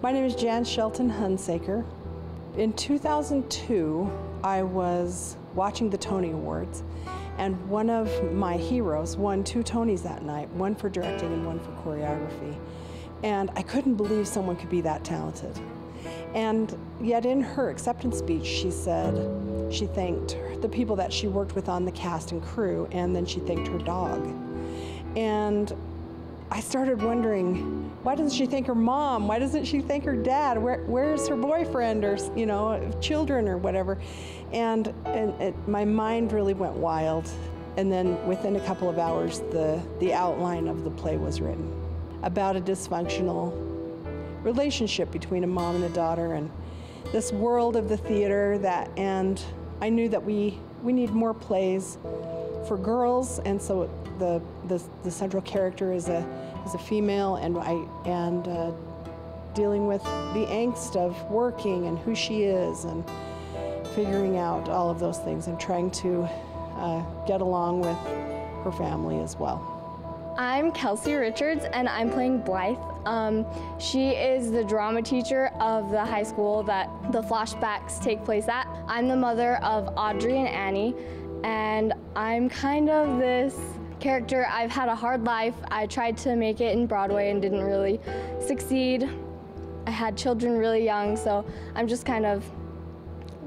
My name is Jan Shelton Hunsaker. In 2002, I was watching the Tony Awards, and one of my heroes won 2 Tonys that night, one for directing and one for choreography. And I couldn't believe someone could be that talented. And yet in her acceptance speech, she said she thanked the people that she worked with on the cast and crew, and then she thanked her dog. And I started wondering, why doesn't she thank her mom? Why doesn't she thank her dad? Where's her boyfriend, or children or whatever? And my mind really went wild. And then within a couple of hours, the outline of the play was written about a dysfunctional relationship between a mom and a daughter, and this world of the theater and I knew that we need more plays for girls, and so the central character is a female, and dealing with the angst of working and who she is and figuring out all of those things and trying to get along with her family as well. I'm Kelsey Richards, and I'm playing Blythe. She is the drama teacher of the high school that the flashbacks take place at. I'm the mother of Audrey and Annie, and I'm kind of this character. I've had a hard life. I tried to make it in Broadway and didn't really succeed. I had children really young, so I'm just kind of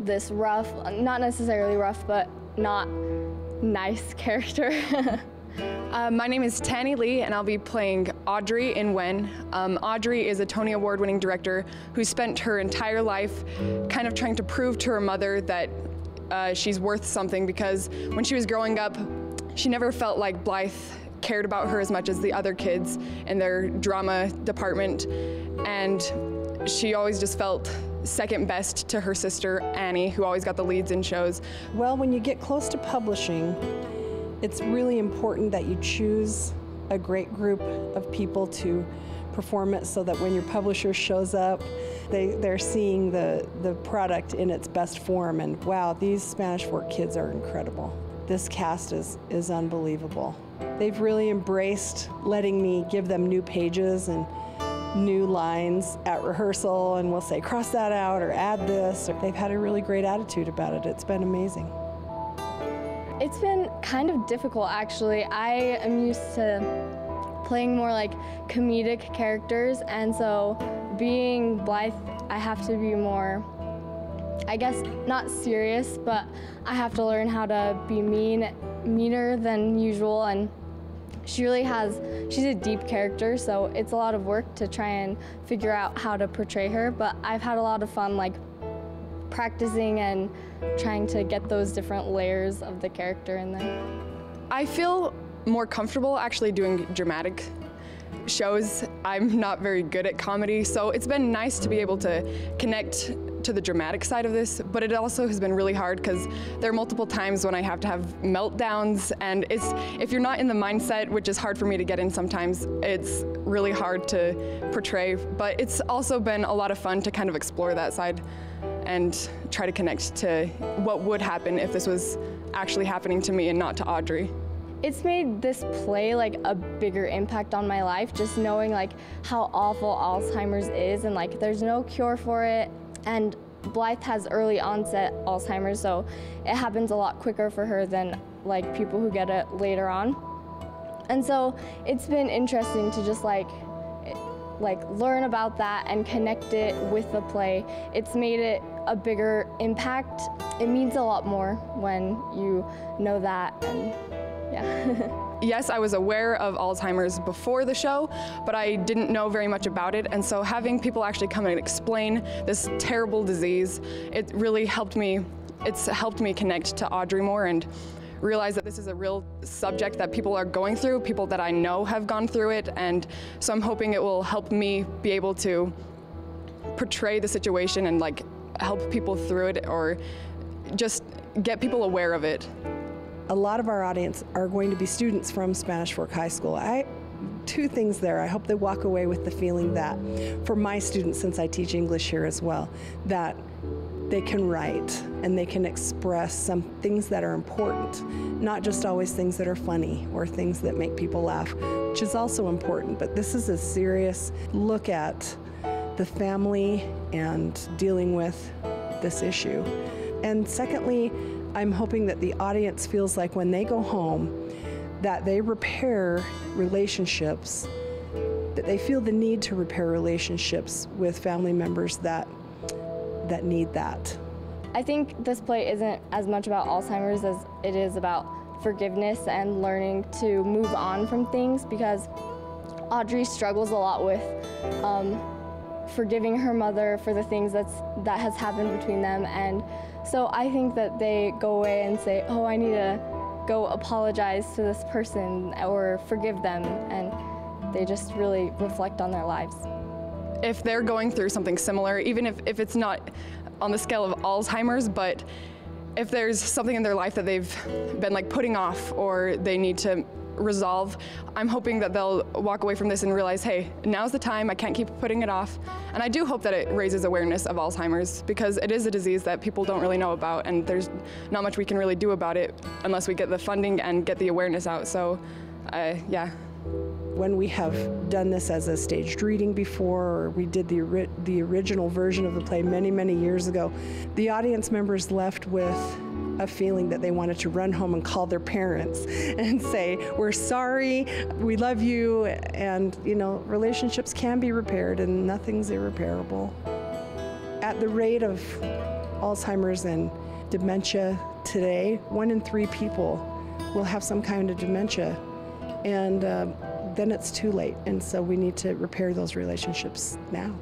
this rough, not necessarily rough, but not nice character. My name is Tanny Lee, and I'll be playing Audrey in When. Audrey is a Tony Award-winning director who spent her entire life kind of trying to prove to her mother that she's worth something, because when she was growing up, she never felt like Blythe cared about her as much as the other kids in their drama department, and she always just felt second best to her sister Annie, who always got the leads in shows. Well, when you get close to publishing, it's really important that you choose a great group of people to perform it, so that when your publisher shows up, they're seeing the product in its best form. And wow, these Spanish Fork kids are incredible. This cast is unbelievable. They've really embraced letting me give them new pages and new lines at rehearsal, and we'll say, cross that out or add this. They've had a really great attitude about it. It's been amazing. It's been kind of difficult, actually. I am used to playing more like comedic characters, and so being Blythe, I have to be more, I guess, not serious, but I have to learn how to be meaner than usual, and she's a deep character, so it's a lot of work to try and figure out how to portray her, but I've had a lot of fun practicing and trying to get those different layers of the character in there. I feel more comfortable actually doing dramatic shows. I'm not very good at comedy, so it's been nice to be able to connect to the dramatic side of this, but it also has been really hard because there are multiple times when I have to have meltdowns, and if you're not in the mindset, which is hard for me to get in sometimes, it's really hard to portray, but it's also been a lot of fun to kind of explore that side and try to connect to what would happen if this was actually happening to me and not to Audrey. It's made this play a bigger impact on my life, just knowing how awful Alzheimer's is, and there's no cure for it. And Blythe has early onset Alzheimer's, so it happens a lot quicker for her than people who get it later on. And so it's been interesting to just learn about that and connect it with the play. It's made it a bigger impact. It means a lot more when you know that, and yeah. Yes, I was aware of Alzheimer's before the show, but I didn't know very much about it, and so having people actually come and explain this terrible disease, it really helped me. It's helped me connect to Audrey more and realize that this is a real subject that people are going through, people that I know have gone through it, and so I'm hoping it will help me be able to portray the situation and help people through it, or just get people aware of it. A lot of our audience are going to be students from Spanish Fork High School. Two things there. I hope they walk away with the feeling that, for my students, since I teach English here as well, that they can write and they can express some things that are important, not just always things that are funny or things that make people laugh, which is also important, but this is a serious look at the family and dealing with this issue. And secondly, I'm hoping that the audience feels like when they go home that they repair relationships, that they feel the need to repair relationships with family members that need that. I think this play isn't as much about Alzheimer's as it is about forgiveness and learning to move on from things, because Audrey struggles a lot with forgiving her mother for the things that has happened between them. And so I think that they go away and say, oh, I need to go apologize to this person or forgive them, and they just really reflect on their lives. If they're going through something similar, even if it's not on the scale of Alzheimer's, but if there's something in their life that they've been like putting off or they need to resolve, I'm hoping that they'll walk away from this and realize, hey, now's the time, I can't keep putting it off. And I do hope that it raises awareness of Alzheimer's, because it is a disease that people don't really know about, and there's not much we can really do about it unless we get the funding and get the awareness out. So, yeah. When we have done this as a staged reading before, or we did the original version of the play many, many years ago, the audience members left with a feeling that they wanted to run home and call their parents and say, we're sorry, we love you, and you know, relationships can be repaired and nothing's irreparable. At the rate of Alzheimer's and dementia today, 1 in 3 people will have some kind of dementia, and then it's too late, and so we need to repair those relationships now.